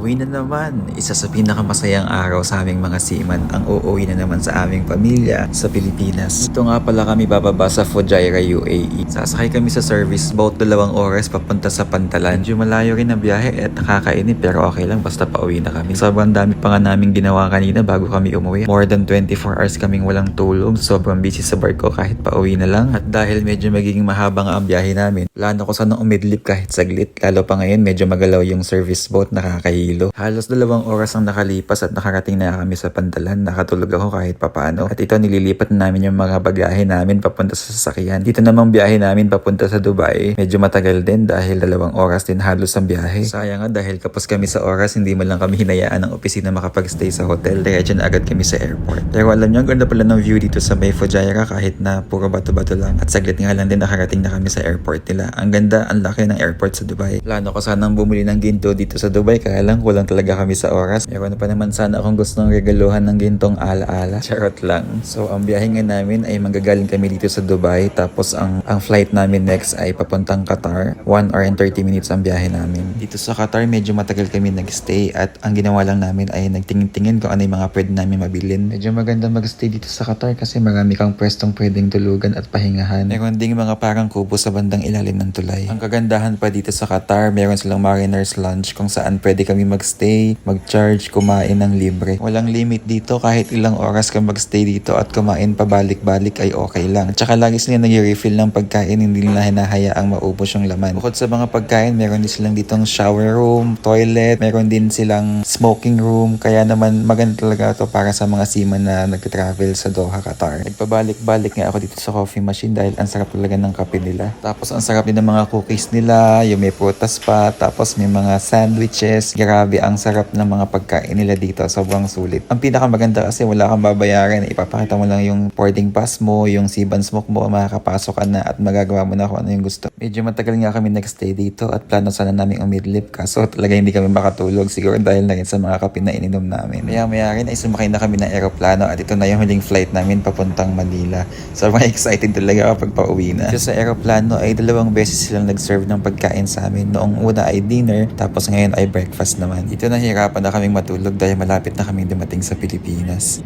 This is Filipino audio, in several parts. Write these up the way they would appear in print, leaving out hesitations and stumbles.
Pauwi na naman. Isa sa pinakamasayang araw sa aming mga seaman ang uuwi na naman sa aming pamilya sa Pilipinas. Dito nga pala kami bababa sa Fujairah, UAE. Sasakay kami sa service boat 2 oras papunta sa Pantalan. Medyo malayo rin ang biyahe at nakakainip pero okay lang basta pauwi na kami. Sobrang dami pa nga namin ginawa kanina bago kami umuwi. More than 24 hours kaming walang tulog. Sobrang busy sa barko kahit pauwi na lang. At dahil medyo magiging mahaba nga ang biyahe namin, plano ko sana umidlip kahit saglit. Lalo pa ngayon medyo magalaw yung service boat, nakakahilo. Halos 2 oras ang nakalipas at nakarating na kami sa Pantalan. Nakatulog ako kahit papaano. At ito nililipat na namin yung mga bagahe namin papunta sa sasakyan. Dito namang biyahe namin papunta sa Dubai. Medyo matagal din dahil 2 oras din halos ang biyahe. Sayang nga dahil kapos kami sa oras, hindi man lang kami hinayaan ng opisina makapag-stay sa hotel. Diretso na agad kami sa airport. Pero alam niyo, ang ganda pala ng view dito sa may Fujairah kahit na puro bato-bato lang. At saglit nga lang din nakarating na kami sa airport nila. Ang ganda, ang laki ng airport sa Dubai. Plano ko sanang bumili ng ginto dito sa Dubai kaya lang kulang talaga kami sa oras. Meron pa naman sana akong gustong regaluhan ng gintong ala-ala. Charot lang. So ang biyahe nga namin ay manggagaling kami dito sa Dubai tapos ang flight namin next ay papuntang Qatar. 1 hour and 30 minutes ang biyahe namin. Dito sa Qatar medyo matagal kami nagstay at ang ginawa lang namin ay nagtingin-tingin kung ano yung mga pwede namin mabilin. Medyo maganda magstay dito sa Qatar kasi marami kang pwestong pwedeng tulugan at pahingahan. Meron ding mga parang kubo sa bandang ilalim ng tulay. Ang kagandahan pa dito sa Qatar, meron silang Mariner's Lunch kung saan pwede kami magstay, mag-charge, kumain ng libre. Walang limit dito, kahit ilang oras ka magstay dito at kumain pabalik-balik ay okay lang. Tsaka lagi sila nag-refill ng pagkain, hindi nila hinahayaang maubos yung laman. Bukod sa mga pagkain, meron din silang ditong shower room, toilet, meron din silang smoking room, kaya naman maganda talaga to para sa mga seaman na nag-travel sa Doha, Qatar. Nagpabalik-balik nga ako dito sa coffee machine dahil ang sarap talaga ng kape nila. Tapos ang sarap din ng mga cookies nila, yung may prutas pa, tapos may mga sandwiches. Grabe, ang sarap ng mga pagkain nila dito. Sobrang sulit. Ang pinakamaganda kasi wala kang babayaran. Ipapakita mo lang yung boarding pass mo, yung Seaban Smoke mo, makakapasok ka na at magagawa mo na kung ano yung gusto. Medyo matagal nga kami nagstay dito at plano sana namin umidlip. Kaso talaga hindi kami makatulog. Siguro dahil na rin sa mga kape na ininom namin. Maya rin ay sumakay na kami ng aeroplano at ito na yung huling flight namin papuntang Manila. Sobrang excited talaga kapag pauwi na. Dito sa aeroplano ay 2 beses silang nag-serve ng pagkain sa amin. Noong una ay dinner, tapos ngayon ay breakfast naman. Dito nahirapan na kaming matulog dahil malapit na kaming dumating sa Pilipinas.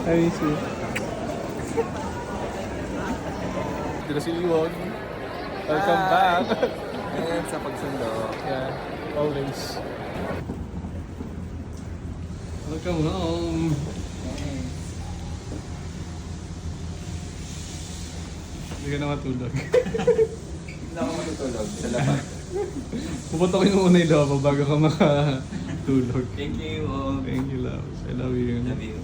I miss you. Good to see you all. Welcome back. Ayan sa pagsundo. Yeah, always. Welcome home. Hindi ka na matulog. Hindi ako matutulog sa labas. Pupunta ko yung una yung labo bago ka makatulog. Thank you all. Thank you, loves. I love you. Love you.